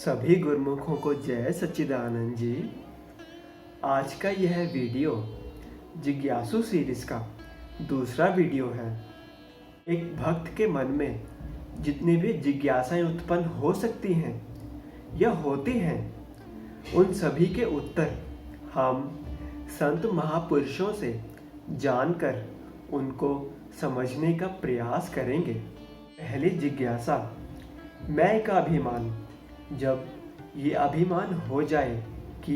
सभी गुरुमुखों को जय सच्चिदानंद जी। आज का यह वीडियो जिज्ञासु सीरीज का दूसरा वीडियो है। एक भक्त के मन में जितनी भी जिज्ञासाएं उत्पन्न हो सकती हैं या होती हैं, उन सभी के उत्तर हम संत महापुरुषों से जानकर उनको समझने का प्रयास करेंगे। पहली जिज्ञासा, मैं का अभिमान। जब ये अभिमान हो जाए कि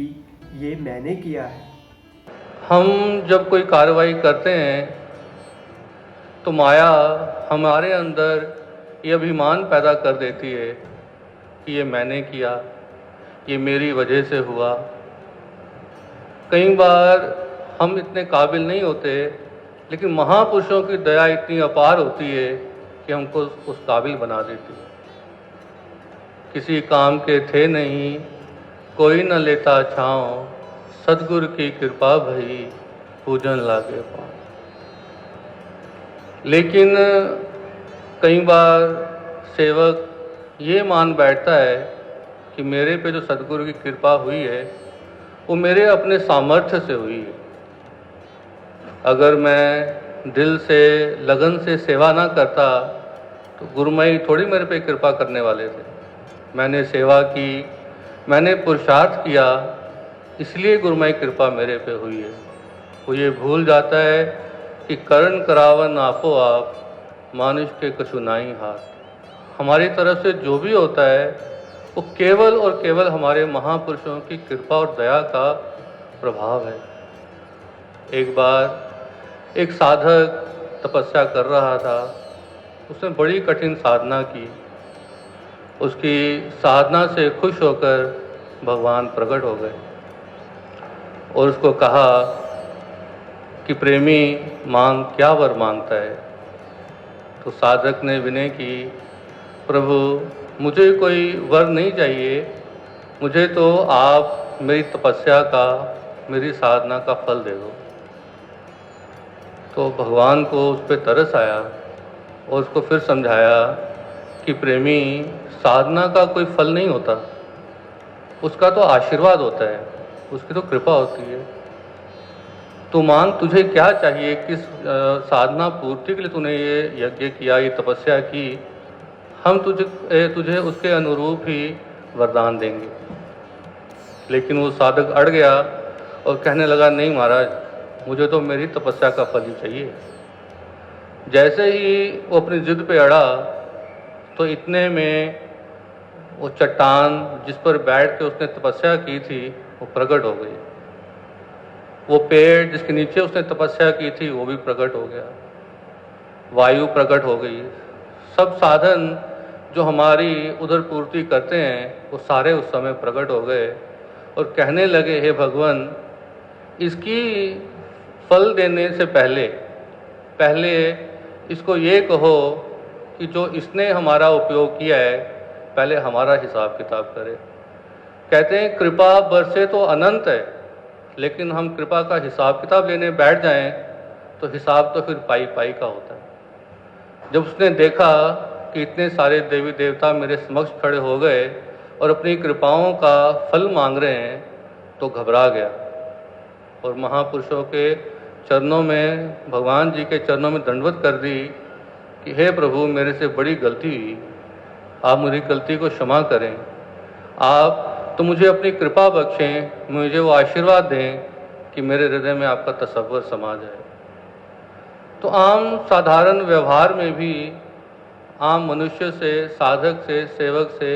ये मैंने किया है। हम जब कोई कार्रवाई करते हैं तो माया हमारे अंदर ये अभिमान पैदा कर देती है कि ये मैंने किया, ये मेरी वजह से हुआ। कई बार हम इतने काबिल नहीं होते, लेकिन महापुरुषों की दया इतनी अपार होती है कि हमको उस काबिल बना देती है। किसी काम के थे नहीं, कोई न लेता छाँव, सद्गुरु की कृपा भई, पूजन लागे पाँव। लेकिन कई बार सेवक ये मान बैठता है कि मेरे पे जो सद्गुरु की कृपा हुई है वो मेरे अपने सामर्थ्य से हुई है। अगर मैं दिल से लगन से सेवा ना करता तो गुरुमई थोड़ी मेरे पे कृपा करने वाले थे। मैंने सेवा की, मैंने पुरुषार्थ किया, इसलिए गुरुमय कृपा मेरे पे हुई है। वो ये भूल जाता है कि करण करावन आपो आप, मानुष के कछु नाई हाथ। हमारी तरफ से जो भी होता है वो केवल और केवल हमारे महापुरुषों की कृपा और दया का प्रभाव है। एक बार एक साधक तपस्या कर रहा था, उसने बड़ी कठिन साधना की। उसकी साधना से खुश होकर भगवान प्रकट हो गए और उसको कहा कि प्रेमी मांग, क्या वर मांगता है। तो साधक ने विनय की, प्रभु मुझे कोई वर नहीं चाहिए, मुझे तो आप मेरी तपस्या का, मेरी साधना का फल दे दो। तो भगवान को उस पर तरस आया और उसको फिर समझाया कि प्रेमी, साधना का कोई फल नहीं होता, उसका तो आशीर्वाद होता है, उसकी तो कृपा होती है। तू मान, तुझे क्या चाहिए, किस साधना पूर्ति के लिए तूने ये यज्ञ किया, ये तपस्या की, हम तुझे उसके अनुरूप ही वरदान देंगे। लेकिन वो साधक अड़ गया और कहने लगा, नहीं महाराज, मुझे तो मेरी तपस्या का फल ही चाहिए। जैसे ही वो अपनी जिद पे अड़ा तो इतने में वो चट्टान जिस पर बैठ के उसने तपस्या की थी वो प्रकट हो गई। वो पेड़ जिसके नीचे उसने तपस्या की थी वो भी प्रकट हो गया। वायु प्रकट हो गई। सब साधन जो हमारी उधर पूर्ति करते हैं वो सारे उस समय प्रकट हो गए और कहने लगे, हे भगवान, इसकी फल देने से पहले इसको ये कहो कि जो इसने हमारा उपयोग किया है पहले हमारा हिसाब किताब करे। कहते हैं कृपा बरसे तो अनंत है, लेकिन हम कृपा का हिसाब किताब लेने बैठ जाएं तो हिसाब तो फिर पाई पाई का होता है। जब उसने देखा कि इतने सारे देवी देवता मेरे समक्ष खड़े हो गए और अपनी कृपाओं का फल मांग रहे हैं तो घबरा गया और महापुरुषों के चरणों में, भगवान जी के चरणों में दंडवत कर दी कि हे प्रभु, मेरे से बड़ी गलती हुई, आप मेरी गलती को क्षमा करें। आप तो मुझे अपनी कृपा बख्शें, मुझे वो आशीर्वाद दें कि मेरे हृदय में आपका तसव्वुर समा जाए। तो आम साधारण व्यवहार में भी आम मनुष्य से, साधक से, सेवक से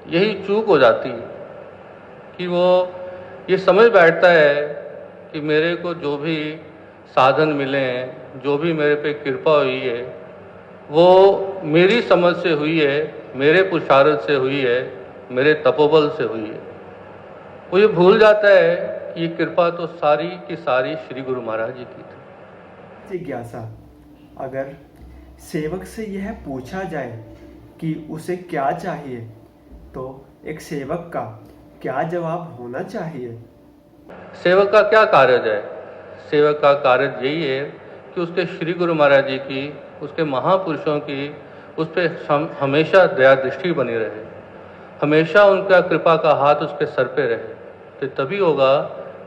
यही चूक हो जाती है कि वो ये समझ बैठता है कि मेरे को जो भी साधन मिले हैं, जो भी मेरे पे कृपा हुई है, वो मेरी समझ से हुई है, मेरे पुरुषार्थ से हुई है, मेरे तपोबल से हुई है। वो ये भूल जाता है कि ये कृपा तो सारी की सारी श्री गुरु महाराज जी की थी। जिज्ञासा, अगर सेवक से यह पूछा जाए कि उसे क्या चाहिए तो एक सेवक का क्या जवाब होना चाहिए? सेवक का क्या कार्य है? सेवक का कार्य यही है कि उसके श्री गुरु महाराज जी की, उसके महापुरुषों की उस पर हमेशा दया दृष्टि बनी रहे। हमेशा उनका कृपा का हाथ उसके सर पे रहे। तो तभी होगा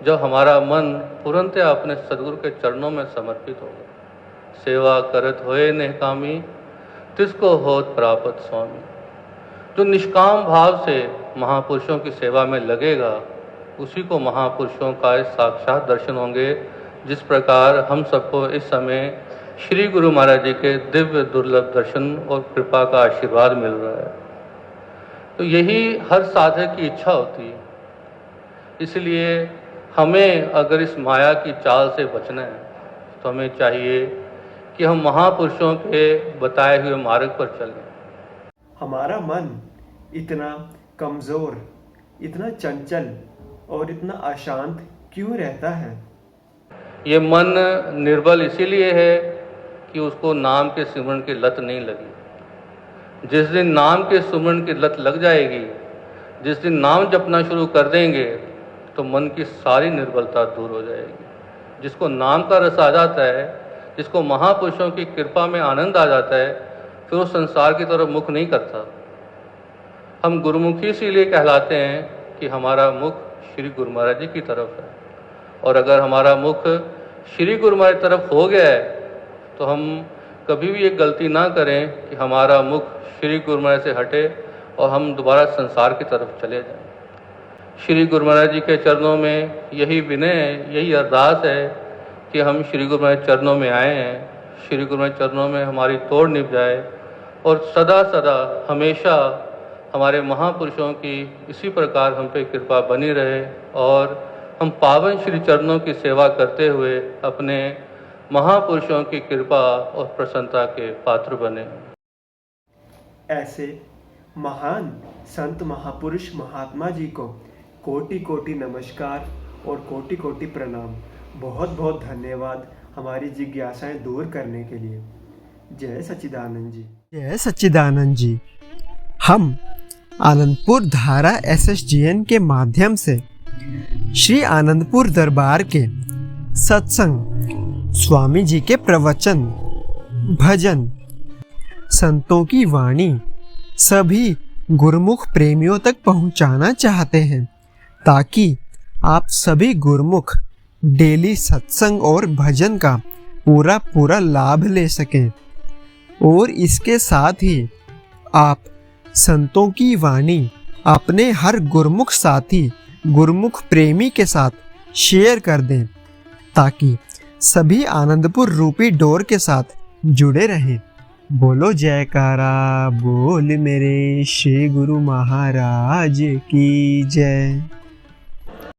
जब हमारा मन पूर्णतः अपने सदगुरु के चरणों में समर्पित होगा। सेवा करत होए निष्कामी, तिसको होत प्राप्त स्वामी। जो निष्काम भाव से महापुरुषों की सेवा में लगेगा, उसी को महापुरुषों का साक्षात दर्शन होंगे। जिस प्रकार हम सबको इस समय श्री गुरु महाराज जी के दिव्य दुर्लभ दर्शन और कृपा का आशीर्वाद मिल रहा है। तो यही हर साधक की इच्छा होती है। इसलिए हमें अगर इस माया की चाल से बचना है, तो हमें चाहिए कि हम महापुरुषों के बताए हुए मार्ग पर चलें। हमारा मन इतना कमज़ोर, इतना चंचल और इतना अशांत क्यों रहता है? ये मन निर्बल इसीलिए है कि उसको नाम के सिमरन की लत नहीं लगी। जिस दिन नाम के सिमरन की लत लग जाएगी, जिस दिन नाम जपना शुरू कर देंगे, तो मन की सारी निर्बलता दूर हो जाएगी। जिसको नाम का रस आ जाता है, जिसको महापुरुषों की कृपा में आनंद आ जाता है, फिर वो संसार की तरफ मुख नहीं करता। हम गुरुमुखी इसीलिए कहलाते हैं कि हमारा मुख श्री गुरु महाराज जी की तरफ है। और अगर हमारा मुख श्री गुरु महाराज की तरफ हो गया है, तो हम कभी भी ये गलती ना करें कि हमारा मुख श्री गुरु महाराज से हटे और हम दोबारा संसार की तरफ चले जाएं। श्री गुरु महाराज जी के चरणों में यही विनय है, यही अरदास है कि हम श्री गुरु महाराज चरणों में आए हैं। श्री गुरु महाराज चरणों में हमारी तोड़ निभ जाए और सदा सदा हमेशा हमारे महापुरुषों की इसी प्रकार हम पे कृपा बनी रहे और हम पावन श्री चरणों की सेवा करते हुए अपने महापुरुषों की कृपा और प्रसन्नता के पात्र बने। ऐसे महान संत महापुरुष महात्मा जी को कोटि कोटि नमस्कार और कोटि कोटि प्रणाम। बहुत बहुत धन्यवाद हमारी जिज्ञासाएं दूर करने के लिए। जय सच्चिदानंद जी। जय सच्चिदानंद जी। हम आनंदपुर धारा SSGN के माध्यम से श्री आनंदपुर दरबार के सत्संग, स्वामी जी के प्रवचन, भजन, संतों की वाणी सभी गुरुमुख प्रेमियों तक पहुंचाना चाहते हैं, ताकि आप सभी गुरुमुख डेली सत्संग और भजन का पूरा लाभ ले सकें। और इसके साथ ही आप संतों की वाणी अपने हर गुरुमुख साथी, गुरुमुख प्रेमी के साथ शेयर कर दें, ताकि सभी आनंदपुर रूपी डोर के साथ जुड़े रहें। बोलो जयकारा बोल मेरे श्री गुरु महाराज की जय।